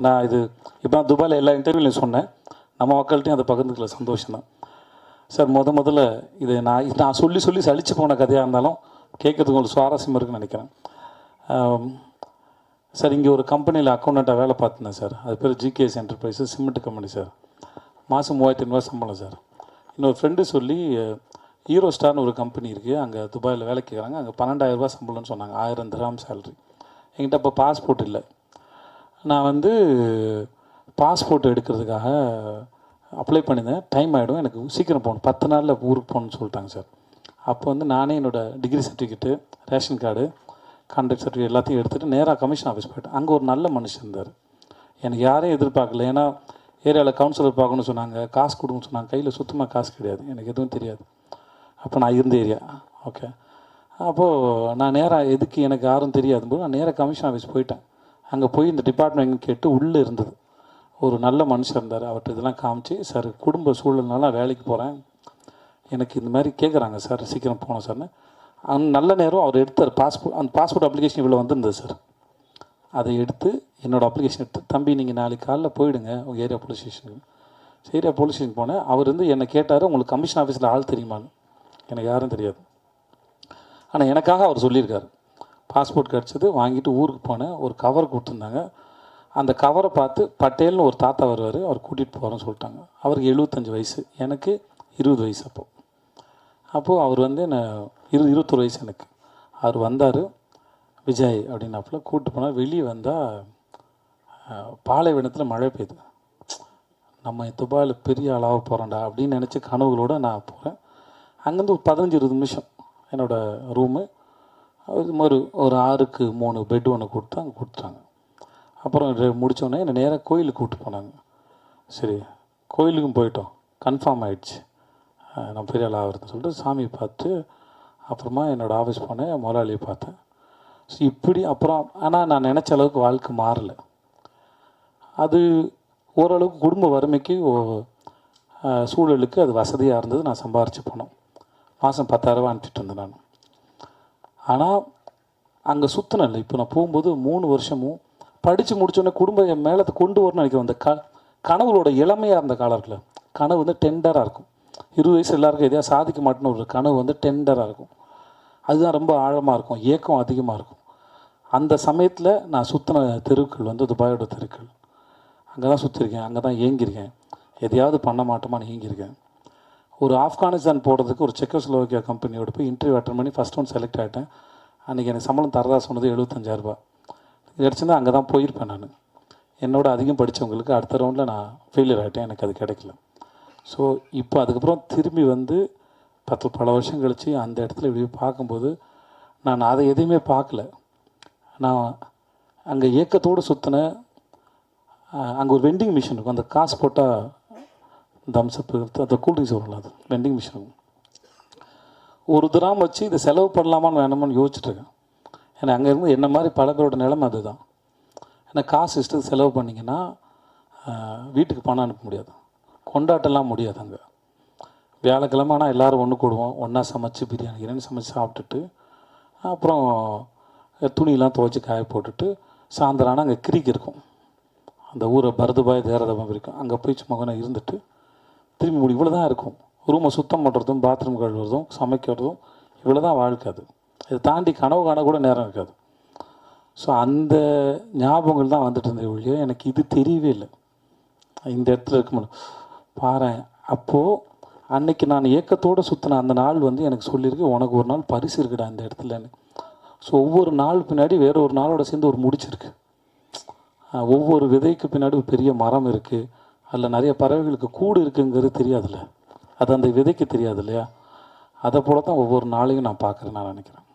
நான் இது இப்போ நான் துபாயில் எல்லா இன்டர்வியூலையும் சொன்னேன், நம்ம மக்கள்கிட்டையும் அதை பகிர்ந்துக்கல, சந்தோஷம் தான் சார். முதல்ல இது நான் சொல்லி சொல்லி சலிச்சு போன கதையாக இருந்தாலும் கேட்குறதுக்கு உங்களுக்கு சுவாரஸ்யம் இருக்குன்னு நினைக்கிறேன் சார். இங்கே ஒரு கம்பெனியில் அக்கௌண்டண்ட்டாக வேலை பார்த்துருந்தேன் சார். அது பேர் GKS enterprises, cement company sir. மாதம் 3500 சம்பளம் சார். இன்னொரு ஃப்ரெண்டு சொல்லி ஹீரோ ஸ்டார்னு ஒரு கம்பெனி இருக்குது, அங்கே துபாயில் வேலை கேட்குறாங்க, அங்கே 12,000 சம்பளம்னு சொன்னாங்க, 1000 திர்ஹாம் சேலரி. என்கிட்ட அப்போ பாஸ்போர்ட் இல்லை. நான் பாஸ்போர்ட் எடுக்கிறதுக்காக அப்ளை பண்ணியிருந்தேன். டைம் ஆகிடும், எனக்கு சீக்கிரம் போகணும், 10 நாளில் ஊருக்கு போகணுன்னு சொல்லிட்டாங்க சார். அப்போ நானே என்னோடய degree certificate, ration card, contract certificate எல்லாத்தையும் எடுத்துகிட்டு நேராக கமிஷன் ஆஃபீஸ் போய்ட்டேன். அங்கே ஒரு நல்ல மனுஷன் இருந்தார். எனக்கு யாரையும் எதிர்பார்க்கல, ஏன்னா ஏரியாவில் கவுன்சிலர் பார்க்கணுன்னு சொன்னாங்க, காசு கொடுங்கன்னு சொன்னாங்க. கையில் சுத்தமாக காசு கிடையாது, எனக்கு எதுவும் தெரியாது. அப்போ நான் இருந்த ஏரியா ஓகே. அப்போது நான் நேராக எதுக்கு எனக்கு யாரும் தெரியாது போது நான் நேராக கமிஷன் ஆஃபீஸ் போயிட்டேன். அங்கே போய் இந்த டிபார்ட்மெண்ட் கேட்டு உள்ளே இருந்தது ஒரு நல்ல மனுஷன் இருந்தார். அவர்கிட்ட இதெல்லாம் காமிச்சு, சார் குடும்ப சூழல்னால வேலைக்கு போகிறேன், எனக்கு இந்த மாதிரி கேட்குறாங்க சார், சீக்கிரம் போனோம் சார்னு. நல்ல நேரம் அவர் எடுத்தார் பாஸ்போர்ட். அந்த பாஸ்போர்ட் அப்ளிகேஷன் இவ்வளோ வந்திருந்தது சார். அதை எடுத்து என்னோடய அப்ளிகேஷன் எடுத்து, தம்பி நீங்கள் நாளைக்கு காலைல போயிடுங்க உங்கள் ஏரியா போலீஸ் ஸ்டேஷனுக்கு. ஏரியா போலீஸ் ஸ்டேஷன் போனேன். அவர் என்னை கேட்டார், உங்களுக்கு கமிஷன் ஆஃபீஸில் ஆள் தெரியுமான்னு. எனக்கு யாரும் தெரியாது, ஆனால் எனக்காக அவர் சொல்லியிருக்காரு. பாஸ்போர்ட் கிடச்சது, வாங்கிட்டு ஊருக்கு போனேன். ஒரு கவர் கொடுத்துருந்தாங்க. அந்த கவரை பார்த்து பட்டேல்னு ஒரு தாத்தா வருவார், அவர் கூட்டிகிட்டு போகிறேன்னு சொல்லிட்டாங்க. அவருக்கு 75 வயசு, எனக்கு 20 வயசு. அப்போது அவர் என்ன 21 வயசு எனக்கு. அவர் வந்தார், விஜய் அப்படின்னாப்புல கூப்பிட்டு போனால். வெளியே வந்தால் பாலைவனத்தில் மழை பெய்யுது. நம்ம துபாயில் பெரிய ஆளாக போகிறோம்டா அப்படின்னு நினச்சி கனவுகளோடு நான் போகிறேன். அங்கேருந்து ஒரு 15-20 நிமிஷம் என்னோடய ரூமு. அது மாதிரி ஒரு 6க்கு 3 பெட் ஒன்று கொடுத்து அங்கே கொடுத்துட்டாங்க. அப்புறம் முடித்தோடனே என்னை நேராக கோயிலுக்கு கூப்பிட்டு போனாங்க. சரி, கோயிலுக்கும் போயிட்டோம், கன்ஃபார்ம் ஆகிடுச்சு நான் பெரிய ஆள் ஆகிறதுன்னு சொல்லிட்டு சாமியை பார்த்து அப்புறமா என்னோடய ஆஃபீஸ் போனேன், முதலாளியை பார்த்தேன். ஸோ இப்படி அப்புறம் ஆனால் நான் நினச்ச அளவுக்கு வாழ்க்கை மாறலை. அது ஓரளவுக்கு குடும்ப வறுமைக்கு சூழலுக்கு அது வசதியாக இருந்தது. நான் சம்பாரித்து போனோம். மாதம் 10,000 அனுப்பிட்டு இருந்தேன் நான். ஆனால் அங்கே சுற்றினேன். இப்போ நான் போகும்போது 3 வருஷமும் படித்து முடித்தோடனே குடும்பம் என் மேலே கொண்டு வரணும்னு நினைக்கிறேன். அந்த கனவுகளோட இளமையாக இருந்த காலத்தில் கனவு டெண்டராக இருக்கும். 20 வயசு எல்லாருக்கும் எதையா சாதிக்க மாட்டேன்னு ஒரு கனவு டெண்டராக இருக்கும். அதுதான் ரொம்ப ஆழமாக இருக்கும், ஏக்கம் அதிகமாக இருக்கும். அந்த சமயத்தில் நான் சுற்றின தெருக்கள் துபாயோட தெருக்கள். அங்கே தான் சுற்றிருக்கேன், அங்கே தான் ஏங்கியிருக்கேன், எதையாவது பண்ண மாட்டோமான்னு ஏங்கியிருக்கேன். ஒரு ஆப்கானிஸ்தான் போகிறதுக்கு ஒரு செக்கோஸ்லோவாக்கியா கம்பெனியோட போய் இன்டர்வியூ அட்டன் பண்ணி ஃபஸ்ட் ஒன் செலக்ட் ஆகிட்டேன். அன்றைக்கி எனக்கு சம்பளம் தரதா சொன்னது 75,000 கிடச்சிருந்தா அங்கே தான் போயிருப்பேன் நான். என்னோட அதிகம் படித்தவங்களுக்கு அடுத்த ரவுண்டில் நான் ஃபெயிலியர் ஆகிட்டேன், எனக்கு அது கிடைக்கல. ஸோ இப்போ அதுக்கப்புறம் திரும்பி பல வருஷம் கழித்து அந்த இடத்துல இப்படி பார்க்கும்போது நான் அதை எதையுமே பார்க்கல. நான் அங்கே ஏக்கத்தோடு சுற்றினேன். அங்கே ஒரு வெண்டிங் மிஷின் இருக்கும், அந்த காசு போட்டால் தம்ஸ்அப் அந்த கூல்ட்ரிங்க்ஸ் வரலாம், அது வெண்டிங் மிஷின். ஒரு திராம் வச்சு இதை செலவு பண்ணலாமான்னு வேணாமான்னு யோசிச்சுட்ருக்கேன். ஏன்னா அங்கே இருந்து என்ன மாதிரி பல பேரோட நிலைமை அதுதான். ஏன்னா காசு இஷ்டத்துக்கு செலவு பண்ணிங்கன்னா வீட்டுக்கு பணம் அனுப்ப முடியாது, கொண்டாட்டலாம் முடியாது. அங்கே வியாழக்கிழமை ஆனால் எல்லோரும் ஒன்று கூடுவோம், ஒன்றா சமைச்சு பிரியாணி சமைச்சு சாப்பிட்டுட்டு அப்புறம் துணியெலாம் துவைச்சி காய போட்டுட்டு சாயந்தரம் ஆனால் அங்கே கிரிக் இருக்கும், அந்த ஊரை பரதுபாய் தேரதபம் இருக்கும். அங்கே போய் சும்மா கொஞ்சம் இருந்துட்டு திரும்பி முடி இவ்வளோ தான் இருக்கும். ரூமை சுத்தம் பண்ணுறதும் பாத்ரூம் கழுவுறதும் சமைக்கிறதும் இவ்வளோ தான் வாழ்க்கை. அது இதை தாண்டி கனவு காண கூட நேரம் இருக்காது. ஸோ அந்த ஞாபகங்கள் தான் வந்துட்டு இருந்தது ஒழிய எனக்கு இது தெரியவே இல்லை. இந்த இடத்துல இருக்க பாரு. அப்போது அன்றைக்கி நான் ஏக்கத்தோடு சுற்றின அந்த நாள் எனக்கு சொல்லியிருக்கு, உனக்கு ஒரு நாள் பரிசு இருக்குடா இந்த இடத்துலன்னு. ஸோ ஒவ்வொரு நாள் பின்னாடி வேறு ஒரு நாளோட சேர்ந்து ஒரு முடிச்சிருக்கு. ஒவ்வொரு விதைக்கு பின்னாடி ஒரு பெரிய மரம் இருக்குது, அதில் நிறைய பறவைகளுக்கு கூடு இருக்குங்கிறது தெரியாதுல்ல, அது அந்த விதைக்கு தெரியாது இல்லையா. அதை போல தான் ஒவ்வொரு நாளையும் நான் பார்க்குறேன், நான் நினைக்கிறேன்.